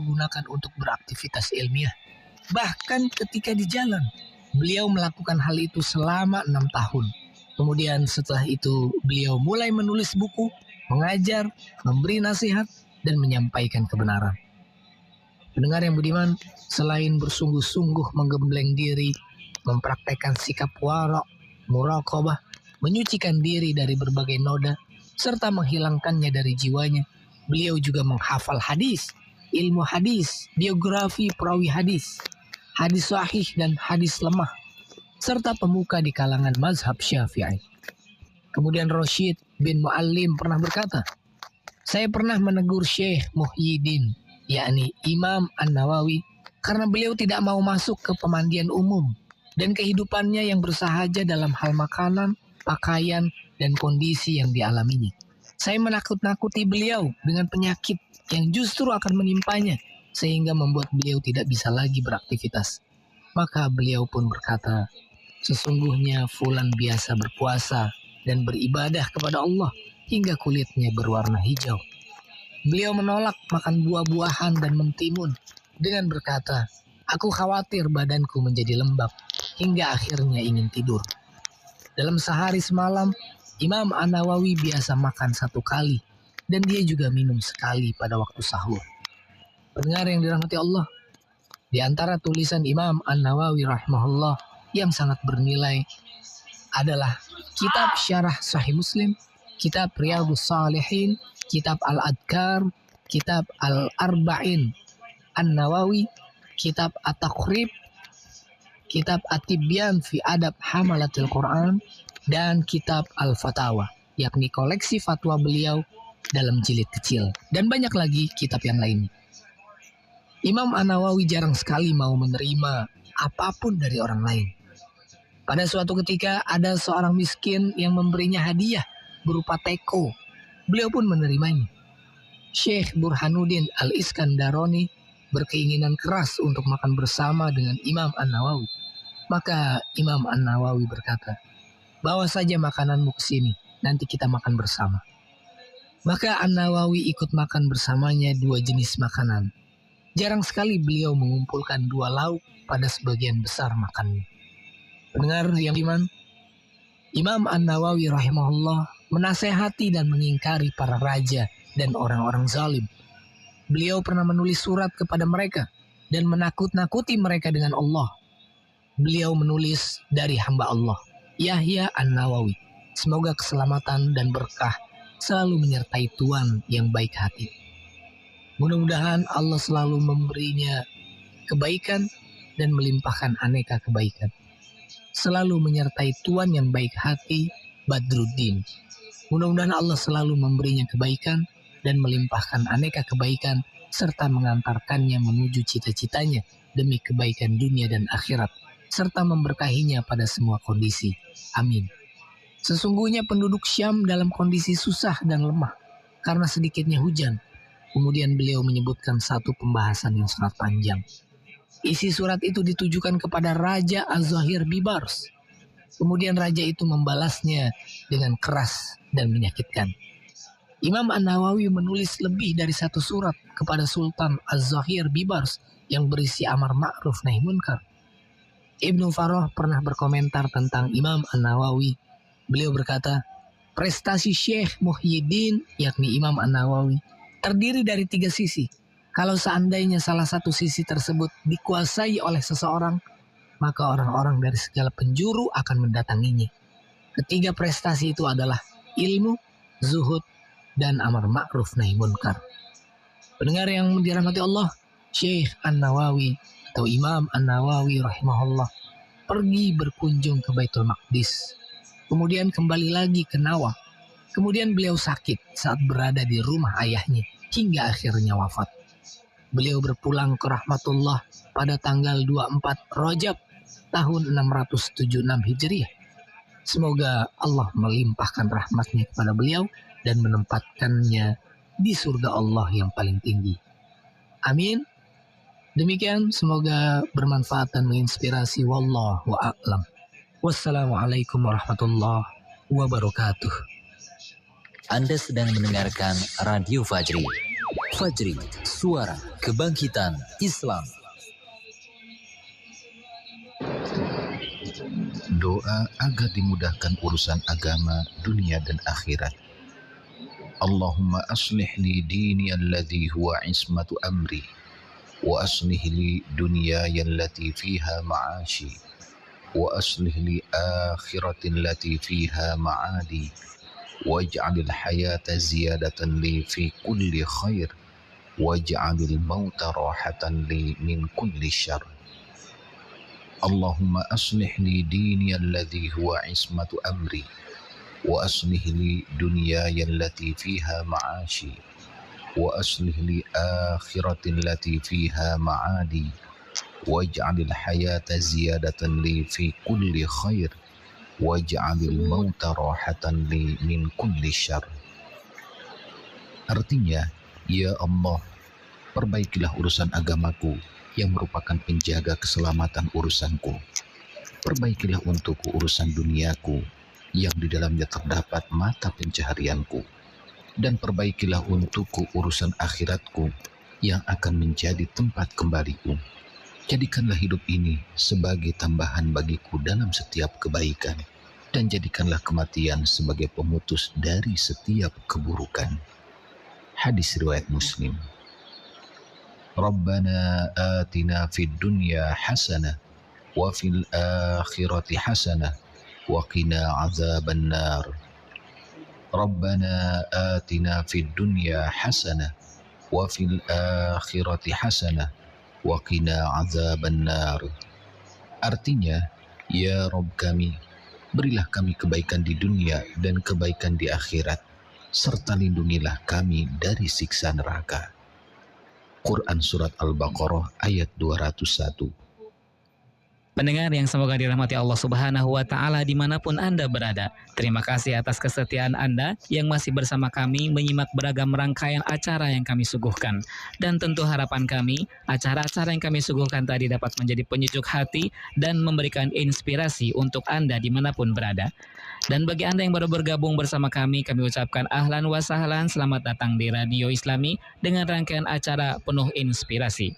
gunakan untuk beraktivitas ilmiah. Bahkan ketika di jalan, beliau melakukan hal itu selama 6 tahun. Kemudian setelah itu beliau mulai menulis buku, mengajar, memberi nasihat, dan menyampaikan kebenaran. Pendengar yang budiman, selain bersungguh-sungguh menggembleng diri, mempraktekkan sikap wara', muraqabah, menyucikan diri dari berbagai noda, serta menghilangkannya dari jiwanya, beliau juga menghafal hadis, ilmu hadis, biografi perawi hadis sahih dan hadis lemah, serta pemuka di kalangan mazhab Syafi'i. Kemudian Rashid bin Muallim pernah berkata, saya pernah menegur Syekh Muhyiddin, yakni Imam An-Nawawi, karena beliau tidak mau masuk ke pemandian umum dan kehidupannya yang bersahaja dalam hal makanan, pakaian, dan kondisi yang dialaminya. Saya menakut-nakuti beliau dengan penyakit yang justru akan menimpanya, sehingga membuat beliau tidak bisa lagi beraktivitas. Maka beliau pun berkata, sesungguhnya fulan biasa berpuasa dan beribadah kepada Allah hingga kulitnya berwarna hijau. Beliau menolak makan buah-buahan dan mentimun dengan berkata, aku khawatir badanku menjadi lembab hingga akhirnya ingin tidur. Dalam sehari semalam, Imam An-Nawawi biasa makan 1 kali dan dia juga minum sekali pada waktu sahur. Pendengar yang dirahmati Allah, di antara tulisan Imam An-Nawawi rahimahullah yang sangat bernilai adalah kitab Syarah Sahih Muslim, kitab Riyadhus Shalihin, kitab Al-Adhkar, kitab Al-Arba'in An-Nawawi, kitab At-Taqrib, kitab At-Tibyan fi Adab Hamalatil Quran, dan kitab Al-Fatawa, yakni koleksi fatwa beliau dalam jilid kecil, dan banyak lagi kitab yang lainnya. Imam An-Nawawi jarang sekali mau menerima apapun dari orang lain. Pada suatu ketika ada seorang miskin yang memberinya hadiah berupa teko. Beliau pun menerimanya. Syekh Burhanuddin Al-Iskandaroni berkeinginan keras untuk makan bersama dengan Imam An-Nawawi. Maka Imam An-Nawawi berkata, bawa saja makananmu ke sini, nanti kita makan bersama. Maka An-Nawawi ikut makan bersamanya 2 jenis makanan. Jarang sekali beliau mengumpulkan 2 lauk pada sebagian besar makannya. Pendengar yang iman, Imam An-Nawawi rahimahullah menasehati dan mengingkari para raja dan orang-orang zalim. Beliau pernah menulis surat kepada mereka dan menakut-nakuti mereka dengan Allah. Beliau menulis dari hamba Allah, Yahya An-Nawawi. Semoga keselamatan dan berkah selalu menyertai Tuan yang baik hati. Mudah-mudahan Allah selalu memberinya kebaikan dan melimpahkan aneka kebaikan. Selalu menyertai Tuan yang baik hati, Badruddin. Mudah-mudahan Allah selalu memberinya kebaikan dan melimpahkan aneka kebaikan serta mengantarkannya menuju cita-citanya demi kebaikan dunia dan akhirat, serta memberkahinya pada semua kondisi. Amin. Sesungguhnya penduduk Syam dalam kondisi susah dan lemah karena sedikitnya hujan. Kemudian beliau menyebutkan satu pembahasan yang sangat panjang. Isi surat itu ditujukan kepada Raja Az-Zahir Bibars. Kemudian raja itu membalasnya dengan keras dan menyakitkan. Imam An-Nawawi menulis lebih dari 1 surat kepada Sultan Az-Zahir Bibars yang berisi amar ma'ruf nahi munkar. Ibnu Farah pernah berkomentar tentang Imam An-Nawawi. Beliau berkata, prestasi Syekh Muhyiddin, yakni Imam An-Nawawi, terdiri dari 3 sisi. Kalau seandainya salah satu sisi tersebut dikuasai oleh seseorang, maka orang-orang dari segala penjuru akan mendatanginya. Ketiga prestasi itu adalah ilmu, zuhud, dan amar ma'ruf nahi munkar. Pendengar yang dirahmati Allah, Syekh An-Nawawi atau Imam An-Nawawi rahimahullah pergi berkunjung ke Baitul Maqdis. Kemudian kembali lagi ke Nawa. Kemudian beliau sakit saat berada di rumah ayahnya hingga akhirnya wafat. Beliau berpulang ke rahmatullah pada tanggal 24 Rajab tahun 676 Hijriah. Semoga Allah melimpahkan rahmatnya kepada beliau dan menempatkannya di surga Allah yang paling tinggi. Amin. Demikian, semoga bermanfaat dan menginspirasi. Wallahu a'lam. Wassalamualaikum warahmatullahi wabarakatuh. Anda sedang mendengarkan Radio Fajri. Fajri, suara Kebangkitan Islam. Doa agar dimudahkan urusan agama, dunia dan akhirat. Allahumma aslih li dini alladhi huwa ismatu amri, wa aslih li dunyaya allati fiha ma'ashi, wa aslih li akhirati allati fiha ma'adi, waj'alil hayata ziyadatan li fi kulli khair, waj'alil mauta rahatan li min kulli syarr. Allahumma aslih li dini alladhi huwa ismatu amri, wa aslih li dunyaya allati fiha ma'ashi, wa aslih li akhirati allati fiha ma'adi, waj'alil hayata ziyadatan li fi kulli khair, waj'alil mauta rahatan li min kulli syarr. Artinya, ya Allah, perbaikilah urusan agamaku yang merupakan penjaga keselamatan urusanku. Perbaikilah untukku urusan duniaku yang di dalamnya terdapat mata pencaharianku. Dan perbaikilah untukku urusan akhiratku yang akan menjadi tempat kembaliku. Jadikanlah hidup ini sebagai tambahan bagiku dalam setiap kebaikan. Dan jadikanlah kematian sebagai pemutus dari setiap keburukan. Hadis riwayat Muslim. Rabbana atina fid dunya hasanah wa fil akhirati hasanah wa qina azaban nar. Rabbana atina fid dunya hasanah wa fil akhirati hasanah wa qina azaban nar. Artinya, ya Rabb kami, berilah kami kebaikan di dunia dan kebaikan di akhirat, serta lindungilah kami dari siksa neraka. Quran Surat Al-Baqarah ayat 201. Pendengar yang semoga dirahmati Allah Subhanahu wa Ta'ala dimanapun Anda berada. Terima kasih atas kesetiaan Anda yang masih bersama kami menyimak beragam rangkaian acara yang kami suguhkan. Dan tentu harapan kami, acara-acara yang kami suguhkan tadi dapat menjadi penyejuk hati dan memberikan inspirasi untuk Anda dimanapun berada. Dan bagi Anda yang baru bergabung bersama kami ucapkan ahlan wa sahlan, selamat datang di Radio Islami dengan rangkaian acara penuh inspirasi.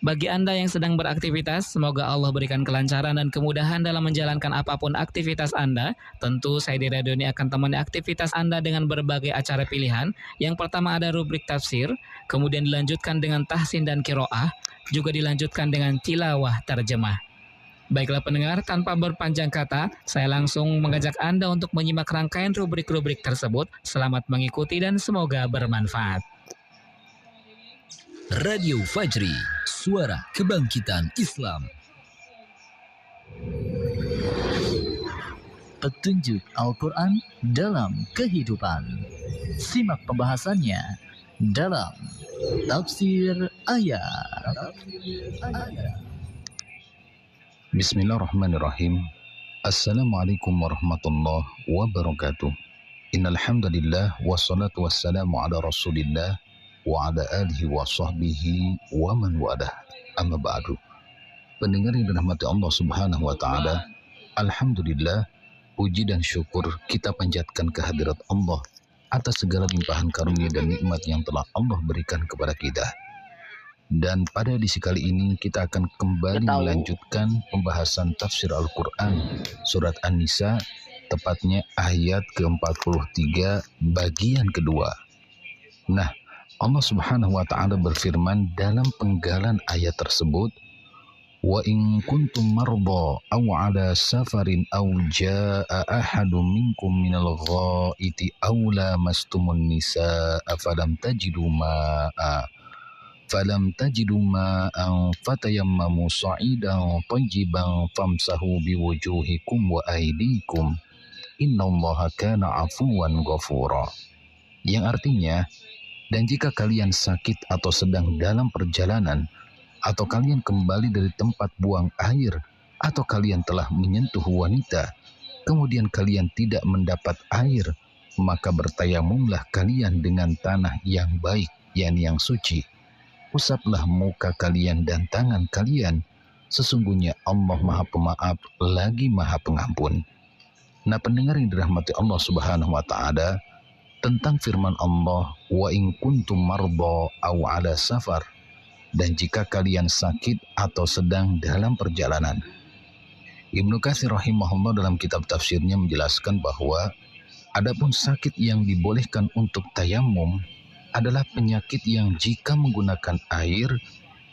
Bagi Anda yang sedang beraktivitas, semoga Allah berikan kelancaran dan kemudahan dalam menjalankan apapun aktivitas Anda. Tentu saya di radio ini akan temani aktivitas Anda dengan berbagai acara pilihan. Yang pertama ada rubrik tafsir, kemudian dilanjutkan dengan tahsin dan kiroah, juga dilanjutkan dengan tilawah terjemah. Baiklah pendengar, tanpa berpanjang kata, saya langsung mengajak Anda untuk menyimak rangkaian rubrik-rubrik tersebut. Selamat mengikuti dan semoga bermanfaat. Radio Fajri, suara kebangkitan Islam. Petunjuk Al-Quran dalam kehidupan. Simak pembahasannya dalam Tafsir Ayat. Bismillahirrahmanirrahim. Assalamualaikum warahmatullahi wabarakatuh. Innal hamdalillah wassalatu wassalamu ala Rasulillah wa ala alihi wa sahbihi wa man walah. Amma ba'du. Pendengar yang dirahmati Allah Subhanahu wa taala, alhamdulillah, puji dan syukur kita panjatkan kehadirat Allah atas segala limpahan karunia dan nikmat yang telah Allah berikan kepada kita. Dan pada edisi kali ini kita akan kembali melanjutkan pembahasan tafsir Al-Quran surat An-Nisa, tepatnya ayat ke-43 bagian kedua. Nah, Allah Subhanahu wa taala berfirman dalam penggalan ayat tersebut, wa in kuntum marda aw ala safarin aw jaa ahadum minkum minal ghaiti aw lamastumun nisaa falam tajidu ma'an fatayammamu sa'idan tayyiban famsahu biwujuhikum wa aydikum innallaha kana afuwan ghafura. Yang artinya, dan jika kalian sakit atau sedang dalam perjalanan, atau kalian kembali dari tempat buang air, atau kalian telah menyentuh wanita, kemudian kalian tidak mendapat air, maka bertayamumlah kalian dengan tanah yang baik, yakni yang suci. Usaplah muka kalian dan tangan kalian, sesungguhnya Allah Maha Pemaaf lagi Maha Pengampun. Nah, pendengar yang dirahmati Allah Subhanahu wa taala, tentang firman Allah, wa in kuntum marda aw ala safar, dan jika kalian sakit atau sedang dalam perjalanan. Ibnu Katsir rahimahullah dalam kitab tafsirnya menjelaskan bahwa adapun sakit yang dibolehkan untuk tayamum adalah penyakit yang jika menggunakan air,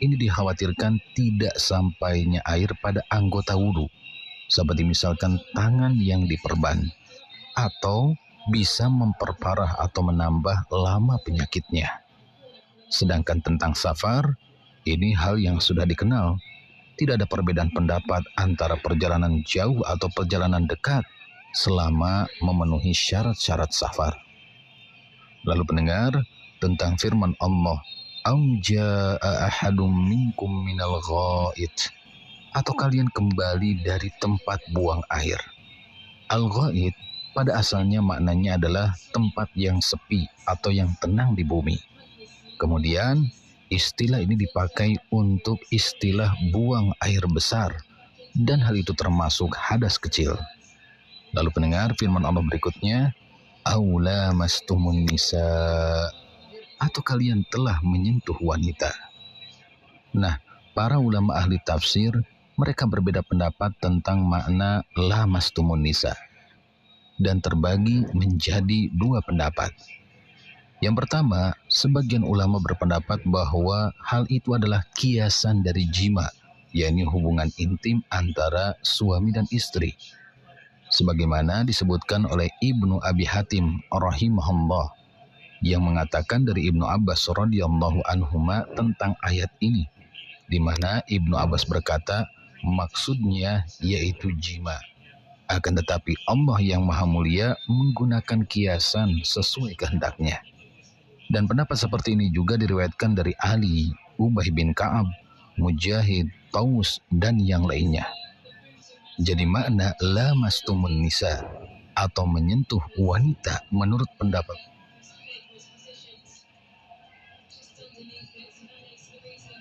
ini dikhawatirkan tidak sampainya air pada anggota wudhu, seperti misalkan tangan yang diperban, atau bisa memperparah atau menambah lama penyakitnya. Sedangkan tentang safar, ini hal yang sudah dikenal. Tidak ada perbedaan pendapat antara perjalanan jauh atau perjalanan dekat selama memenuhi syarat-syarat safar. Lalu pendengar, tentang firman Allah, "Au jaa ahadum minkum minal ghaid," atau kalian kembali dari tempat buang air. Al-ghaid pada asalnya maknanya adalah tempat yang sepi atau yang tenang di bumi. Kemudian istilah ini dipakai untuk istilah buang air besar, dan hal itu termasuk hadas kecil. Lalu pendengar firman Allah berikutnya, "Aula mastumun nisa," atau kalian telah menyentuh wanita. Nah, para ulama ahli tafsir, mereka berbeda pendapat tentang makna lamastumun nisa, dan terbagi menjadi dua pendapat. Yang pertama, sebagian ulama berpendapat bahwa hal itu adalah kiasan dari jima, yakni hubungan intim antara suami dan istri. Sebagaimana disebutkan oleh Ibnu Abi Hatim rahimahullah, yang mengatakan dari Ibnu Abbas radhiyallahu anhuma tentang ayat ini, di mana Ibnu Abbas berkata, maksudnya yaitu jima. Akan tetapi Allah yang Maha Mulia menggunakan kiasan sesuai kehendaknya. Dan pendapat seperti ini juga diriwayatkan dari Ali, Ubay bin Ka'ab, Mujahid, Taus, dan yang lainnya. Jadi makna lamastumun nisa atau menyentuh wanita menurut pendapat